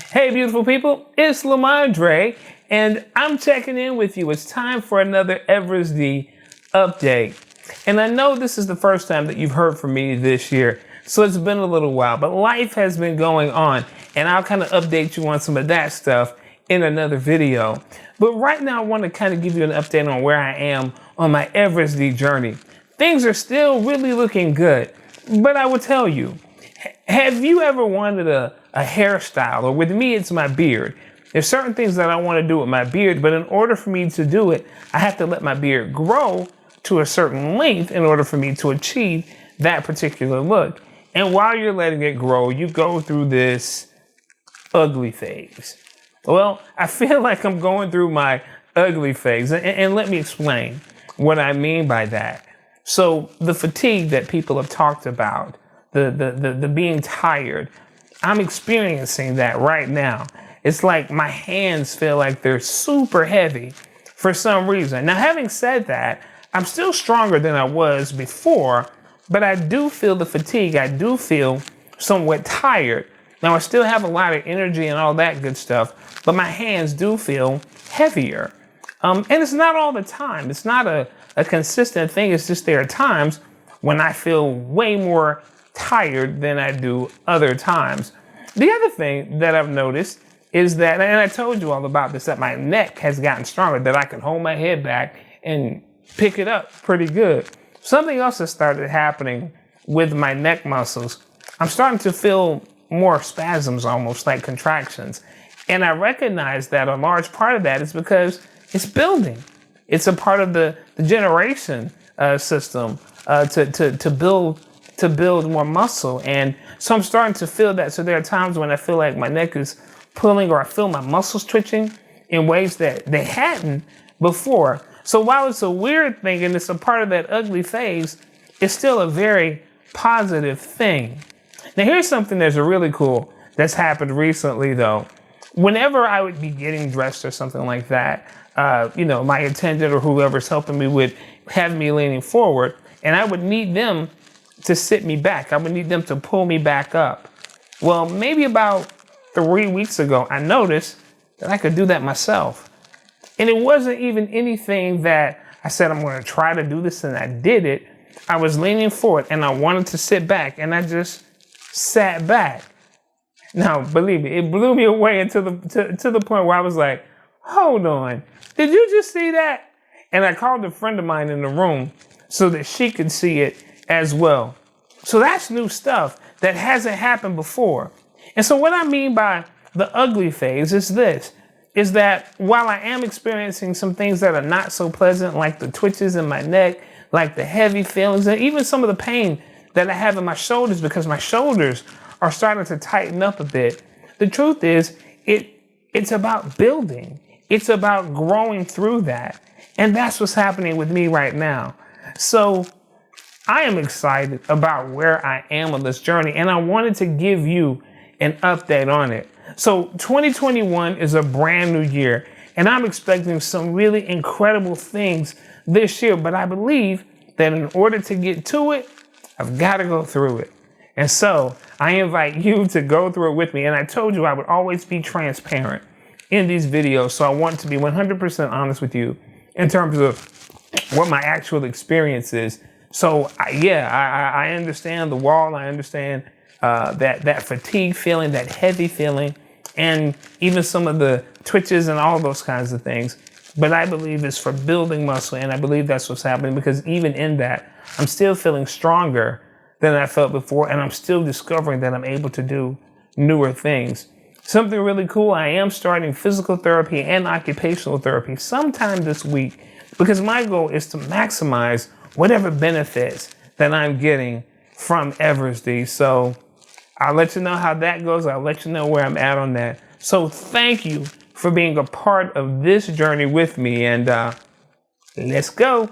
Hey, beautiful people, it's Lamondre, and I'm checking in with you. It's time for another Eversd update. And I know this is the first time that you've heard from me this year, so it's been a little while, but life has been going on, and I'll kind of update you on some of that stuff in another video. But right now, I want to kind of give you an update on where I am on my Eversd journey. Things are still really looking good, but I will tell you, have you ever wanted a hairstyle? Or with me, it's my beard. There's certain things that I want to do with my beard, but in order for me to do it, I have to let my beard grow to a certain length in order for me to achieve that particular look. And while you're letting it grow, you go through this ugly phase. Well, I feel like I'm going through my ugly phase. And let me explain what I mean by that. So the fatigue that people have talked about, the being tired, I'm experiencing that right now. It's like my hands feel like they're super heavy for some reason. Now, having said that, I'm still stronger than I was before, but I do feel the fatigue. I do feel somewhat tired. Now, I still have a lot of energy and all that good stuff, but my hands do feel heavier. And it's not all the time. It's not a consistent thing. It's just there are times when I feel way more tired than I do other times. The other thing that I've noticed is that, and I told you all about this, that my neck has gotten stronger, that I can hold my head back and pick it up pretty good. Something else has started happening with my neck muscles. I'm starting to feel more spasms, almost like contractions. And I recognize that a large part of that is because it's building. It's a part of the generation system to build more muscle. And so I'm starting to feel that. So there are times when I feel like my neck is pulling or I feel my muscles twitching in ways that they hadn't before. So while it's a weird thing and it's a part of that ugly phase, it's still a very positive thing. Now, here's something that's really cool that's happened recently, though. Whenever I would be getting dressed or something like that, my attendant or whoever's helping me would have me leaning forward, and I would need them to sit me back. I would need them to pull me back up. Well, maybe about 3 weeks ago, I noticed that I could do that myself. And it wasn't even anything that I said, I'm going to try to do this, and I did it. I was leaning forward, and I wanted to sit back, and I just sat back. Now, believe me, it blew me away to the point where I was like, hold on, did you just see that? And I called a friend of mine in the room so that she could see it as well. So that's new stuff that hasn't happened before. And so what I mean by the ugly phase is this, is that while I am experiencing some things that are not so pleasant, like the twitches in my neck, like the heavy feelings, and even some of the pain that I have in my shoulders because my shoulders are starting to tighten up a bit. The truth is, it's about building. It's about growing through that. And that's what's happening with me right now. So I am excited about where I am on this journey, and I wanted to give you an update on it. So 2021 is a brand new year, and I'm expecting some really incredible things this year, but I believe that in order to get to it, I've got to go through it. And so I invite you to go through it with me. And I told you I would always be transparent in these videos. So I want to be 100% honest with you in terms of what my actual experience is. So I understand the wall. I understand that fatigue feeling, that heavy feeling, and even some of the twitches and all those kinds of things. But I believe it's for building muscle. And I believe that's what's happening, because even in that, I'm still feeling stronger than I felt before. And I'm still discovering that I'm able to do newer things. Something really cool, I am starting physical therapy and occupational therapy sometime this week, because my goal is to maximize whatever benefits that I'm getting from Eversd. So I'll let you know how that goes. I'll let you know where I'm at on that. So thank you for being a part of this journey with me, and let's go.